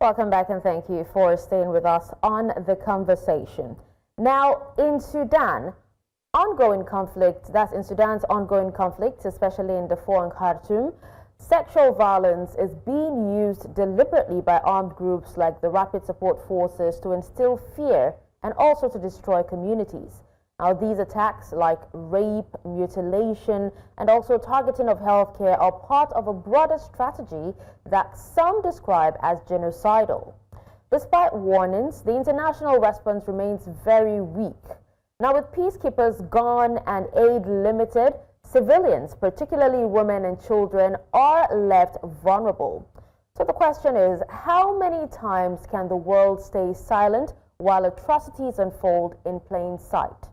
Welcome back and thank you for staying with us on the conversation. Now, in Sudan's ongoing conflict, especially in Darfur and Khartoum, sexual violence is being used deliberately by armed groups like the Rapid Support Forces to instill fear and also to destroy communities. Now, these attacks like rape, mutilation, and also targeting of healthcare are part of a broader strategy that some describe as genocidal. Despite warnings, the international response remains very weak. Now, with peacekeepers gone and aid limited, civilians, particularly women and children, are left vulnerable. So the question is, how many times can the world stay silent while atrocities unfold in plain sight?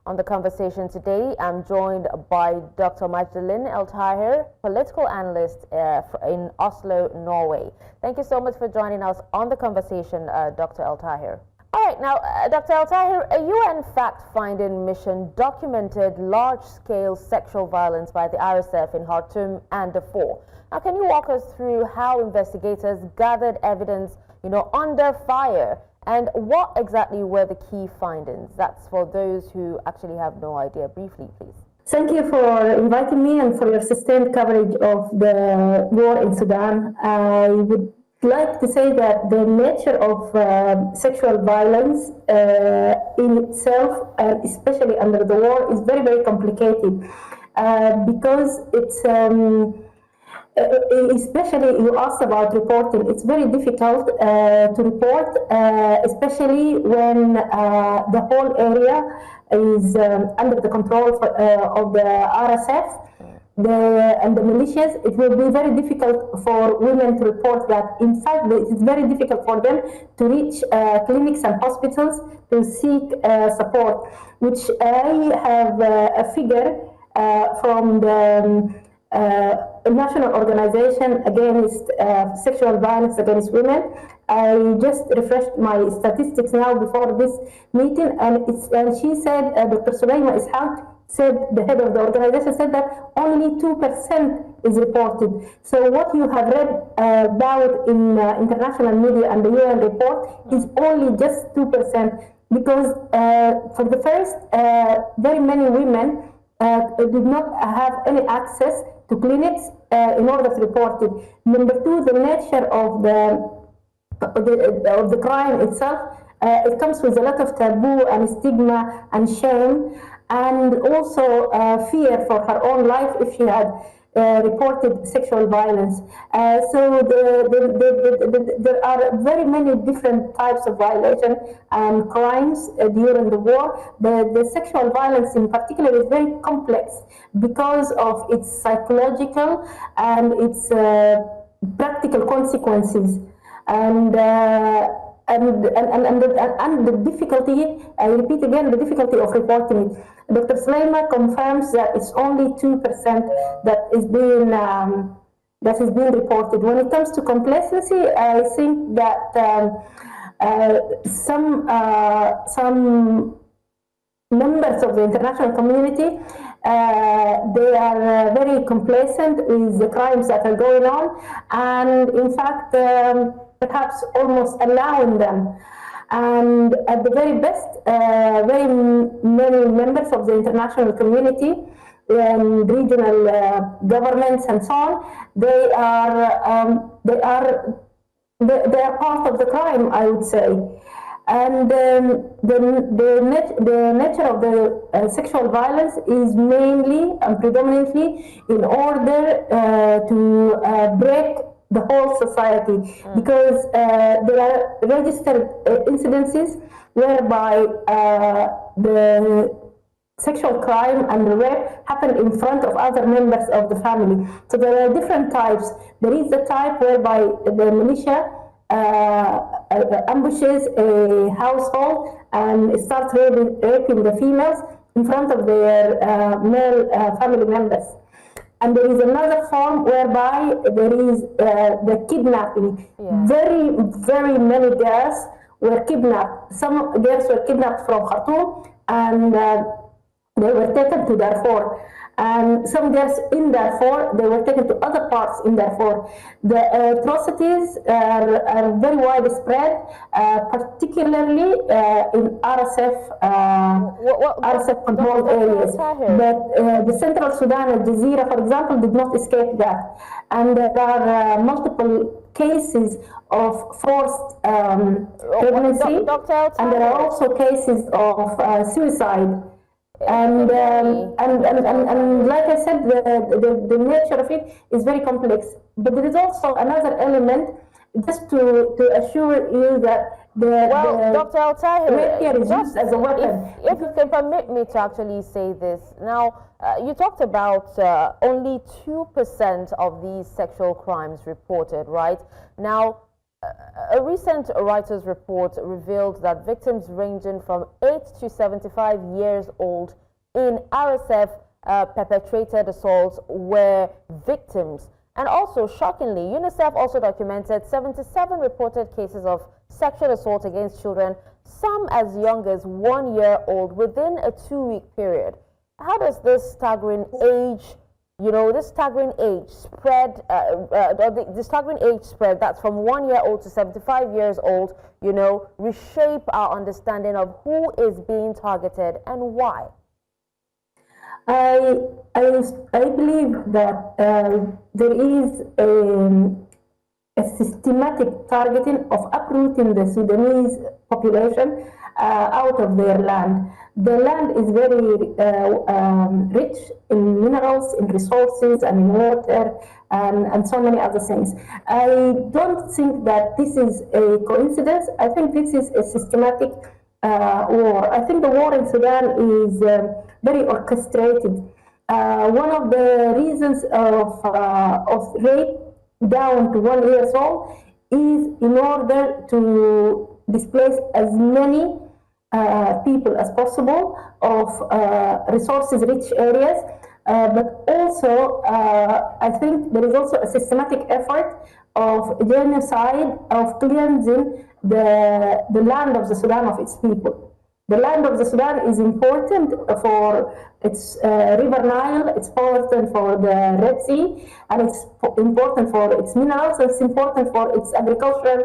On the conversation today, I'm joined by Dr. Majduline El-Tahir, political analyst in Oslo, Norway. Thank you so much for joining us on the conversation, Dr. El-Tahir. All right, now, Dr. El-Tahir, a UN fact-finding mission documented large-scale sexual violence by the RSF in Khartoum and Darfur. Now, can you walk us through how investigators gathered evidence, under fire? And what exactly were the key findings? That's for those who actually have no idea. Briefly, please. Thank you for inviting me and for your sustained coverage of the war in Sudan. I would like to say that the nature of sexual violence in itself, and especially under the war, is very, very complicated because it's especially you asked about reporting. It's very difficult to report, especially when the whole area is under the control of the RSF and the militias. It will be very difficult for women to report that. In fact, it's very difficult for them to reach clinics and hospitals to seek support, which I have a figure from the National Organization Against Sexual Violence Against Women. I just refreshed my statistics now before this meeting, and she said, Dr. Suleyma Ishaq said, the head of the organization, said that only 2% is reported. So what you have read about in international media and the UN report is only just 2%, because for the first, very many women did not have any access to clinics in order to report it. Number two, the nature of the crime itself, it comes with a lot of taboo and stigma and shame, and also fear for her own life if she had reported sexual violence. So there are very many different types of violation and crimes during the war. The sexual violence in particular is very complex because of its psychological and its practical consequences. And the difficulty, I repeat again, the difficulty of reporting it. Dr. Suleyma confirms that it's only 2% that is being reported. When it comes to complacency, I think that some members of the international community they are very complacent with the crimes that are going on, and in fact perhaps almost allowing them. And at the very best, very many members of the international community and regional governments and so on, they are part of the crime, I would say. And the nature of the sexual violence is mainly and predominantly in order to break the whole society, because there are registered incidences whereby the sexual crime and the rape happen in front of other members of the family. So there are different types. There is the type whereby the militia ambushes a household and starts raping the females in front of their male family members. And there is another form whereby there is the kidnapping. Yeah. Very, very many girls were kidnapped. Some girls were kidnapped from Khartoum and they were taken to Darfur. and some girls in Darfur, they were taken to other parts in Darfur. The atrocities are very widespread, particularly in RSF controlled areas. But the central Sudan, Al Jazeera, for example, did not escape that. And there are multiple cases of forced pregnancy, and there are also cases of suicide. And like I said, the nature of it is very complex. But there is also another element, just to assure you that Dr. El-Tahir, is used as a weapon. If you can permit me to actually say this. Now, you talked about only 2% of these sexual crimes reported, right? Now, a recent Reuters report revealed that victims ranging from 8 to 75 years old in RSF perpetrated assaults were victims. And also, shockingly, UNICEF also documented 77 reported cases of sexual assault against children, some as young as 1 year old, within a 2-week period. How does this staggering age, this staggering age spread, the staggering age spread, that's from 1 year old to 75 years old, reshape our understanding of who is being targeted and why? I believe that there is a systematic targeting of uprooting the Sudanese population out of their land. The land is very rich in minerals, in resources, and in water, and so many other things. I don't think that this is a coincidence. I think this is a systematic war. I think the war in Sudan is very orchestrated. One of the reasons of rape down to 1 year old is in order to displace as many people as possible of resources-rich areas, but also I think there is also a systematic effort of genocide, of cleansing the land of the Sudan of its people. The land of the Sudan is important for its river Nile, it's important for the Red Sea, and it's important for its minerals, it's important for its agricultural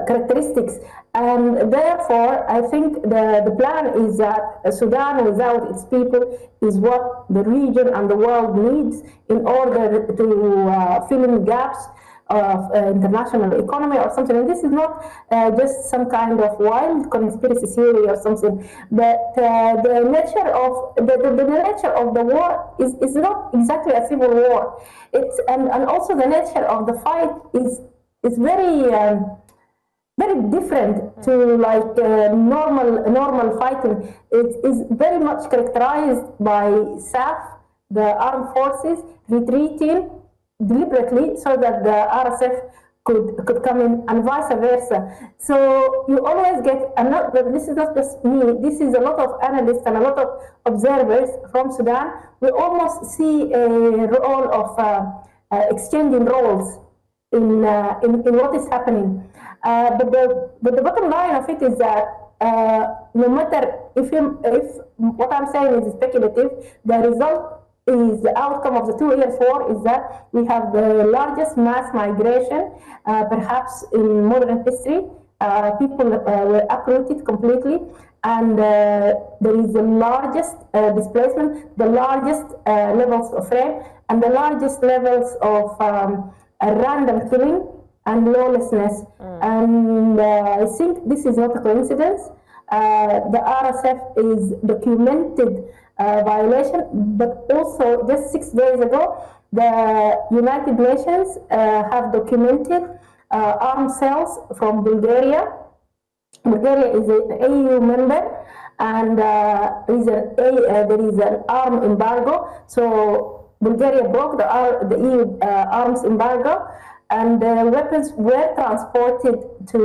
characteristics. And therefore, I think the plan is that Sudan without its people is what the region and the world needs in order to fill in gaps of international economy or something. And this is not just some kind of wild conspiracy theory or something, but the nature of the war is not exactly a civil war. It's and also the nature of the fight is very very different to like normal fighting. It is very much characterized by SAF, the armed forces, retreating deliberately so that the RSF could come in, and vice versa. So you always get another. This is not just me. This is a lot of analysts and a lot of observers from Sudan. We almost see a role of exchanging roles in what is happening. But the bottom line of it is that no matter if what I'm saying is speculative, the result is the outcome of the 2 years war is that we have the largest mass migration perhaps in modern history. People were uprooted completely, and there is the largest displacement, the largest levels of rape, and the largest levels of random killing and lawlessness. And I think this is not a coincidence. The RSF is documented violation, but also just 6 days ago, the United Nations have documented armed cells from Bulgaria. Bulgaria is an EU member, and there is an arm embargo. So Bulgaria broke the EU arms embargo, and the weapons were transported to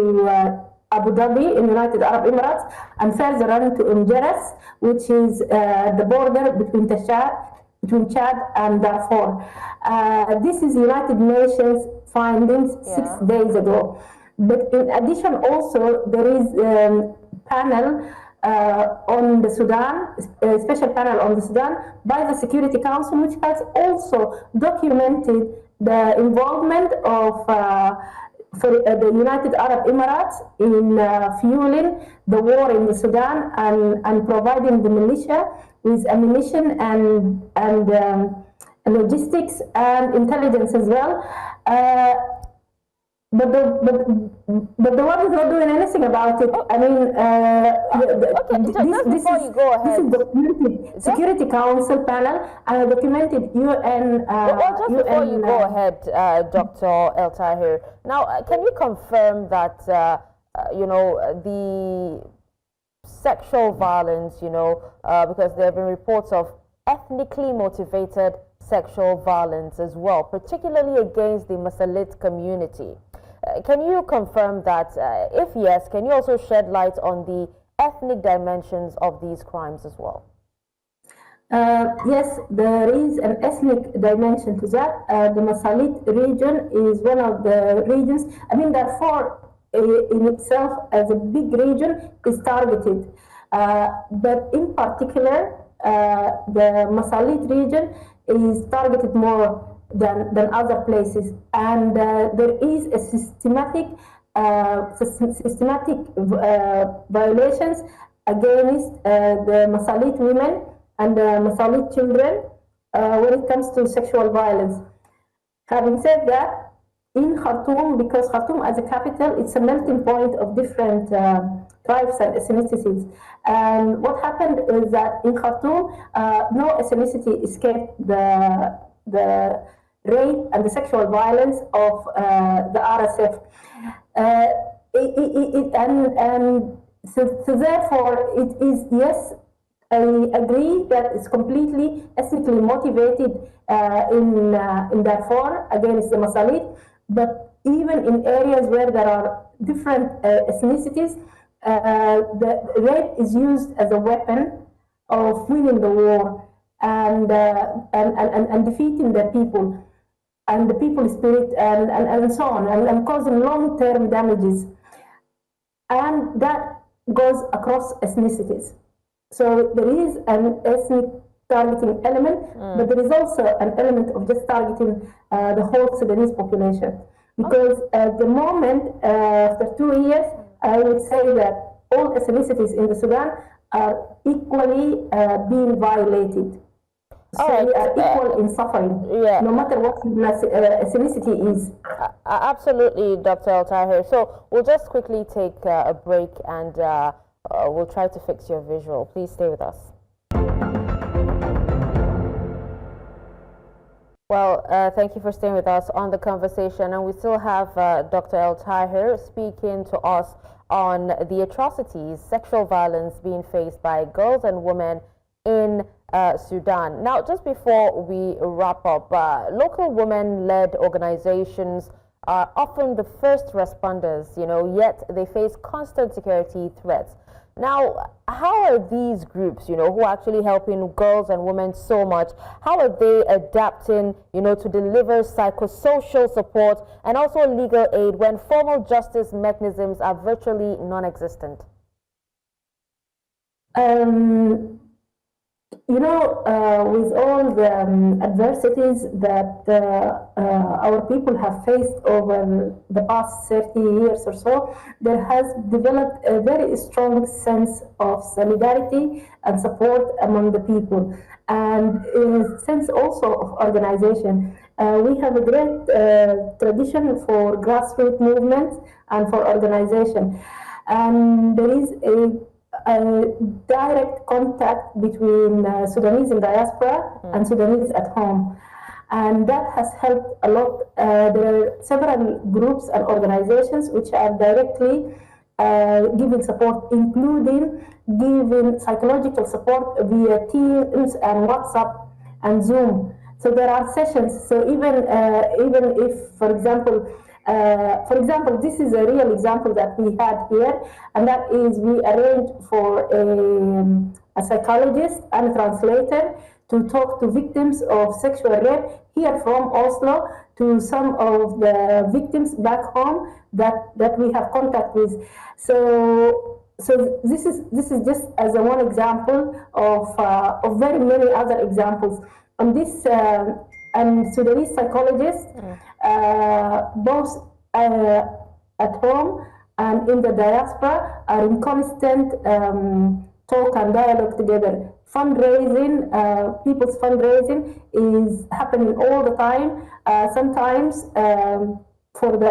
Abu Dhabi in United Arab Emirates, and further on to Umjeras, which is the border between Chad and Darfur. This is United Nations findings 6 days ago. But in addition, also there is a panel on the Sudan, a special panel on the Sudan by the Security Council, which has also documented the involvement of the United Arab Emirates in fueling the war in the Sudan and providing the militia with ammunition and logistics and intelligence as well. But the world is not doing anything about it. I mean, this is documented Security Council panel and a documented UN. Just before you go ahead, Dr. El-Tahir, now can you confirm that the sexual violence, because there have been reports of ethnically motivated sexual violence as well, particularly against the Masalit community. Can you confirm that? If yes, can you also shed light on the ethnic dimensions of these crimes as well? Yes, there is an ethnic dimension to that. The Masalit region is one of the regions. I mean, Darfur in itself as a big region is targeted. But in particular, the Masalit region is targeted more than other places, and there is a systematic violations against the Masalit women and the Masalit children when it comes to sexual violence. Having said that, in Khartoum, because Khartoum as a capital, it's a melting point of different tribes and ethnicities. And what happened is that in Khartoum, no ethnicity escaped the rape and the sexual violence of the RSF. So therefore, it is, yes, I agree that it's completely ethnically motivated in Darfur against the Masalit, but even in areas where there are different ethnicities, the rape is used as a weapon of winning the war and defeating the people and the people's spirit and so on, and causing long-term damages. And that goes across ethnicities. So there is an ethnic targeting element, but there is also an element of just targeting the whole Sudanese population. Because at the moment, after 2 years, I would say that all ethnicities in the Sudan are equally being violated. So we are equal in suffering, no matter what ethnicity is. Absolutely, Dr. El-Tahir. So we'll just quickly take a break and we'll try to fix your visual. Please stay with us. Well, thank you for staying with us on the conversation. And we still have Dr. El-Tahir speaking to us on the atrocities, sexual violence being faced by girls and women in Sudan. Now, just before we wrap up, local women-led organizations are often the first responders, yet they face constant security threats. Now, how are these groups, who are actually helping girls and women so much, how are they adapting, to deliver psychosocial support and also legal aid when formal justice mechanisms are virtually non-existent? With all the adversities that our people have faced over the past 30 years or so, there has developed a very strong sense of solidarity and support among the people, and a sense also of organization. We have a great tradition for grassroots movements and for organization, and there is a direct contact between Sudanese in diaspora and Sudanese at home. And that has helped a lot. There are several groups and organizations which are directly giving support, including giving psychological support via Teams and WhatsApp and Zoom. So there are sessions. So even if, for example, this is a real example that we had here, and that is we arranged for a psychologist and a translator to talk to victims of sexual rape here from Oslo to some of the victims back home that we have contact with. So so this is just as a one example of very many other examples. And this and Sudanese psychologists, both at home and in the diaspora, are in constant talk and dialogue together. Fundraising, people's fundraising is happening all the time. Sometimes for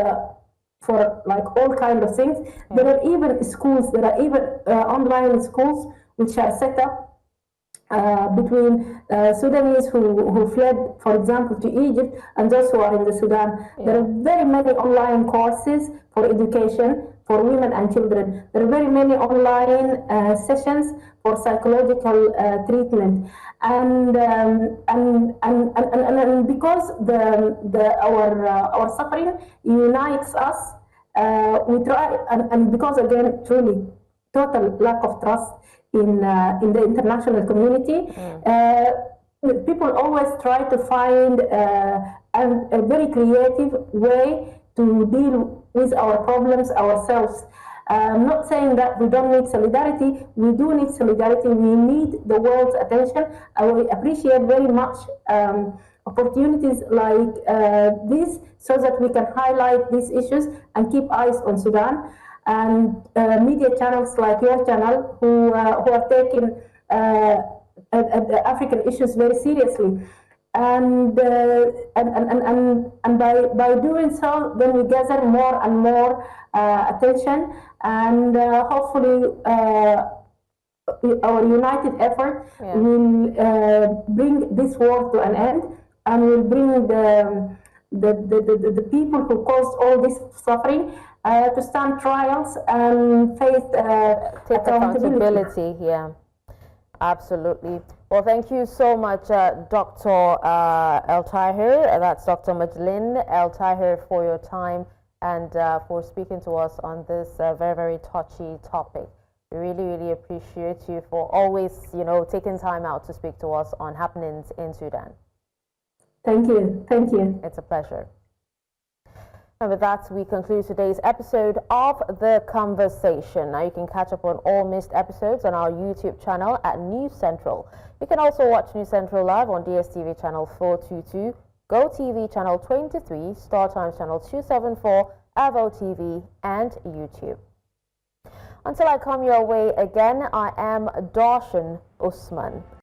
like all kind of things. There are even schools, there are even online schools which are set up between Sudanese who fled, for example, to Egypt and those who are in the Sudan. There are very many online courses for education for women and children. There are very many online sessions for psychological treatment. And because our suffering unites us, we try, and because again, truly, total lack of trust in the international community. People always try to find a very creative way to deal with our problems ourselves. I'm not saying that we don't need solidarity. We do need solidarity. We need the world's attention. I will appreciate very much opportunities like this so that we can highlight these issues and keep eyes on Sudan. And media channels like your channel who are taking African issues very seriously. And by doing so, then we gather more and more attention, and hopefully our united effort will bring this war to an end, and will bring the people who caused all this suffering to stand trials and face take accountability. Yeah, absolutely. Well, thank you so much, Dr. El-Tahir. That's Dr. Majduline El-Tahir, for your time and for speaking to us on this very, very touchy topic. We really, really appreciate you for always, taking time out to speak to us on happenings in Sudan. Thank you. Thank you. It's a pleasure. And with that, we conclude today's episode of The Conversation. Now, you can catch up on all missed episodes on our YouTube channel at News Central. You can also watch News Central live on DSTV channel 422, GoTV channel 23, StarTimes channel 274, Avo TV, and YouTube. Until I come your way again, I am Darshan Usman.